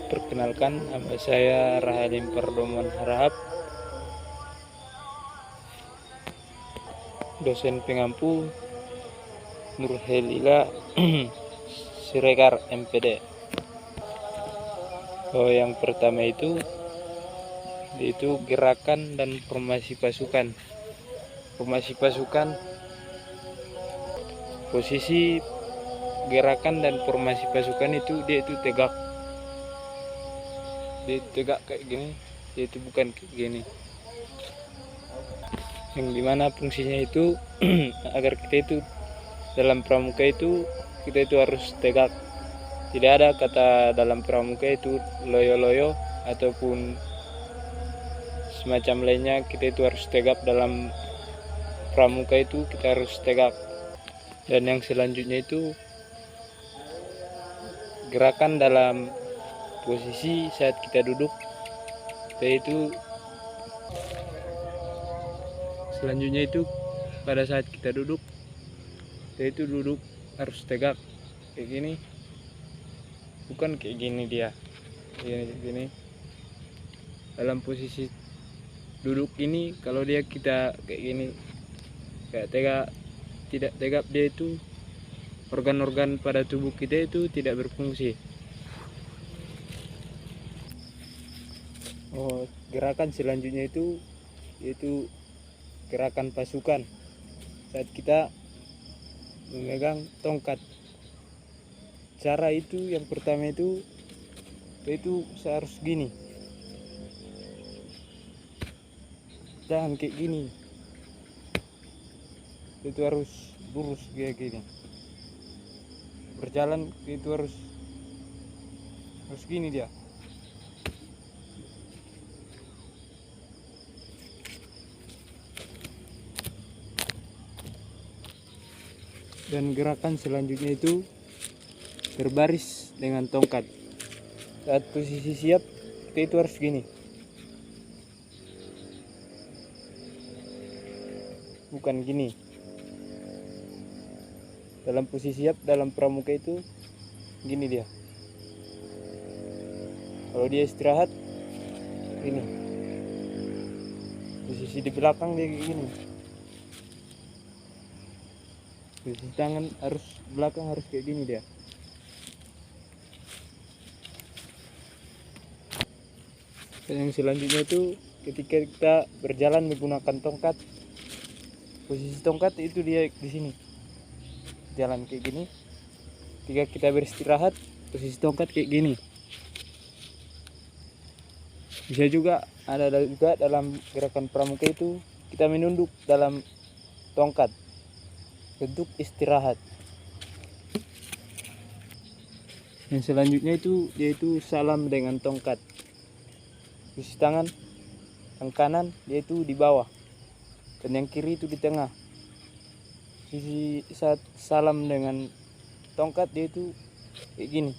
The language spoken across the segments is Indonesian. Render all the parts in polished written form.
Perkenalkan, nama saya Rahadim Perdoman Harahap, dosen pengampu Nurhelila Siregar MPD. Yang pertama itu yaitu gerakan dan formasi pasukan. Formasi pasukan, posisi gerakan dan formasi pasukan itu dia itu tegak. Dia tegak kayak gini, dia itu bukan kayak gini. Yang dimana fungsinya itu agar kita itu dalam pramuka itu kita itu harus tegak. Tidak ada kata dalam pramuka itu loyo-loyo ataupun semacam lainnya. Kita itu harus tegak dalam pramuka, itu kita harus tegak. Dan yang selanjutnya itu gerakan dalam posisi saat kita duduk. Kita itu selanjutnya itu pada saat kita duduk, kita itu duduk harus tegak kayak gini, bukan kayak gini dia gini. Dalam posisi duduk ini, kalau dia kita kayak gini kayak tegak, tidak tegak, dia itu organ-organ pada tubuh kita itu tidak berfungsi. Gerakan selanjutnya itu yaitu gerakan pasukan saat kita memegang tongkat. Cara itu yang pertama itu seharus gini, jangan kayak gini, itu harus lurus kayak gini. Berjalan itu harus gini dia. Dan gerakan selanjutnya itu berbaris dengan tongkat. Saat posisi siap, kita itu harus gini, bukan gini. Dalam posisi siap dalam pramuka itu gini dia. Kalau dia istirahat gini, posisi di belakang dia gini. Posisi tangan harus belakang, harus kayak gini dia. Dan yang selanjutnya itu ketika kita berjalan menggunakan tongkat, posisi tongkat itu dia di sini, jalan kayak gini. Ketika kita beristirahat, posisi tongkat kayak gini. Bisa juga ada juga dalam gerakan pramuka itu kita menunduk dalam tongkat, bentuk istirahat. Yang selanjutnya itu yaitu salam dengan tongkat. Posisi tangan yang kanan yaitu di bawah dan yang kiri itu di tengah. Posisi saat salam dengan tongkat dia itu kayak gini.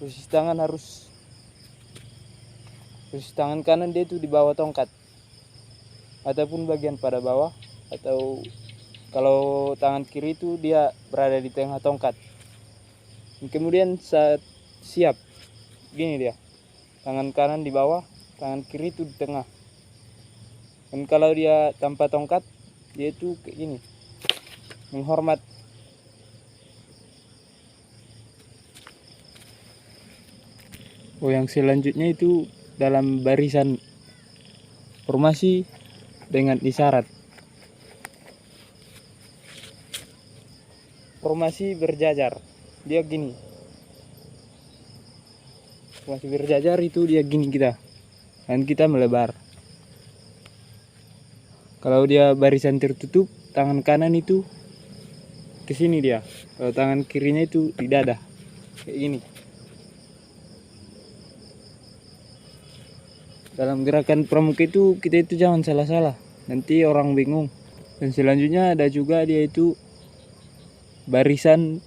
Posisi tangan kanan dia itu di bawah tongkat ataupun bagian pada bawah, atau kalau tangan kiri itu dia berada di tengah tongkat. Kemudian saat siap gini dia, tangan kanan di bawah, tangan kiri itu di tengah. Dan kalau dia tanpa tongkat, dia itu kayak gini, menghormat. Yang selanjutnya itu dalam barisan formasi dengan isyarat. Formasi berjajar, dia gini. Formasi berjajar itu dia gini kita, dan kita melebar. Kalau dia barisan tertutup, tangan kanan itu ke sini dia. Kalau tangan kirinya itu di dada, kayak gini. Dalam gerakan pramuka itu kita itu jangan salah-salah, nanti orang bingung. Dan selanjutnya ada juga dia itu barisan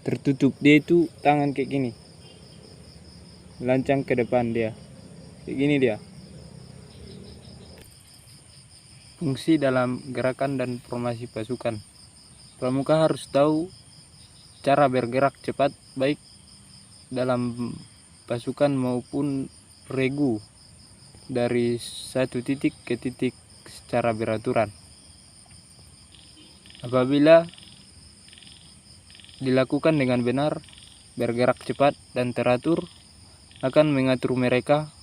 tertutup, dia itu tangan kayak gini, melancang ke depan dia, kayak gini dia. Fungsi dalam gerakan dan formasi pasukan. Pramuka harus tahu cara bergerak cepat, baik dalam pasukan maupun regu dari satu titik ke titik secara beraturan. Apabila dilakukan dengan benar, bergerak cepat dan teratur, akan mengatur mereka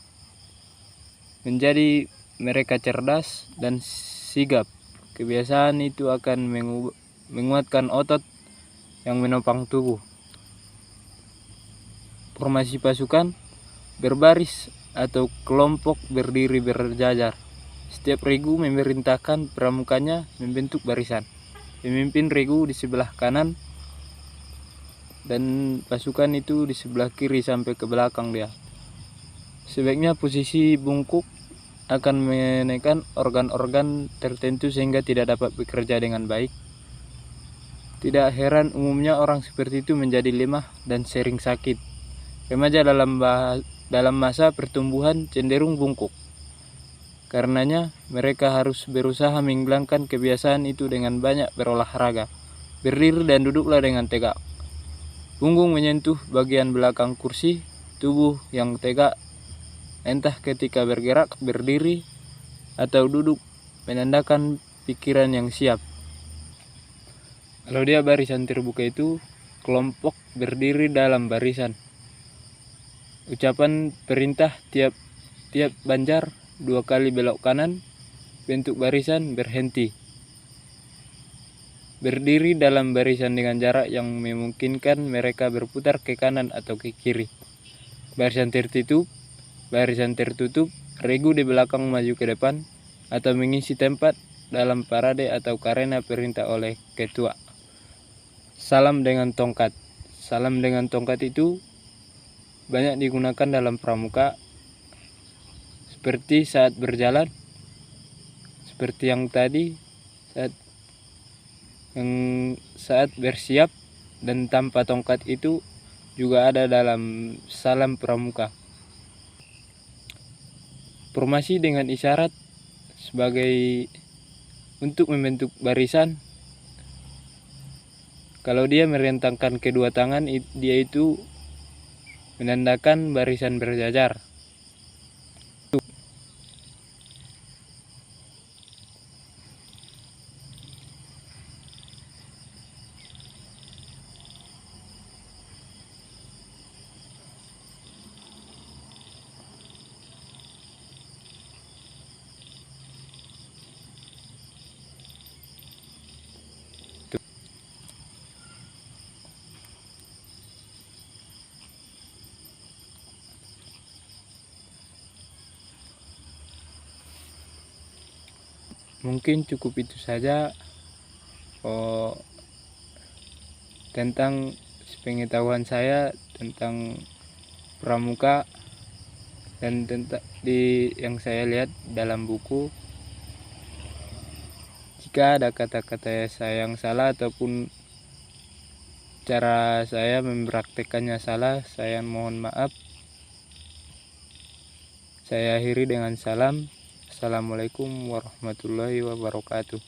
menjadi mereka cerdas dan sigap. Kebiasaan itu akan menguatkan otot yang menopang tubuh. Formasi pasukan berbaris atau kelompok berdiri berjajar. Setiap regu memerintahkan pramukanya membentuk barisan. Pemimpin regu di sebelah kanan dan pasukan itu di sebelah kiri sampai ke belakang dia. Sebaiknya posisi bungkuk akan menekan organ-organ tertentu sehingga tidak dapat bekerja dengan baik. Tidak heran umumnya orang seperti itu menjadi lemah dan sering sakit. Remaja dalam masa pertumbuhan cenderung bungkuk. Karenanya mereka harus berusaha menghilangkan kebiasaan itu dengan banyak berolahraga. Berdiri dan duduklah dengan tegak. Punggung menyentuh bagian belakang kursi, tubuh yang tegak. Entah ketika bergerak, berdiri, atau duduk, menandakan pikiran yang siap. Kalau dia barisan terbuka itu, kelompok berdiri dalam barisan. Ucapan perintah tiap banjar 2 kali belok kanan, bentuk barisan berhenti. Berdiri dalam barisan dengan jarak yang memungkinkan mereka berputar ke kanan atau ke kiri. Barisan tertutup, regu di belakang maju ke depan atau mengisi tempat dalam parade atau karena perintah oleh ketua. Salam dengan tongkat. Salam dengan tongkat itu banyak digunakan dalam pramuka, seperti saat berjalan, seperti yang tadi, saat bersiap, dan tanpa tongkat itu juga ada dalam salam pramuka. Formasi dengan isyarat sebagai untuk membentuk barisan. Kalau dia merentangkan kedua tangan, dia itu menandakan barisan berjajar. Mungkin cukup itu saja tentang pengetahuan saya tentang pramuka dan tentang yang saya lihat dalam buku. Jika ada kata-kata saya yang salah ataupun cara saya mempraktekannya salah, saya mohon maaf. Saya akhiri dengan salam. Assalamualaikum warahmatullahi wabarakatuh.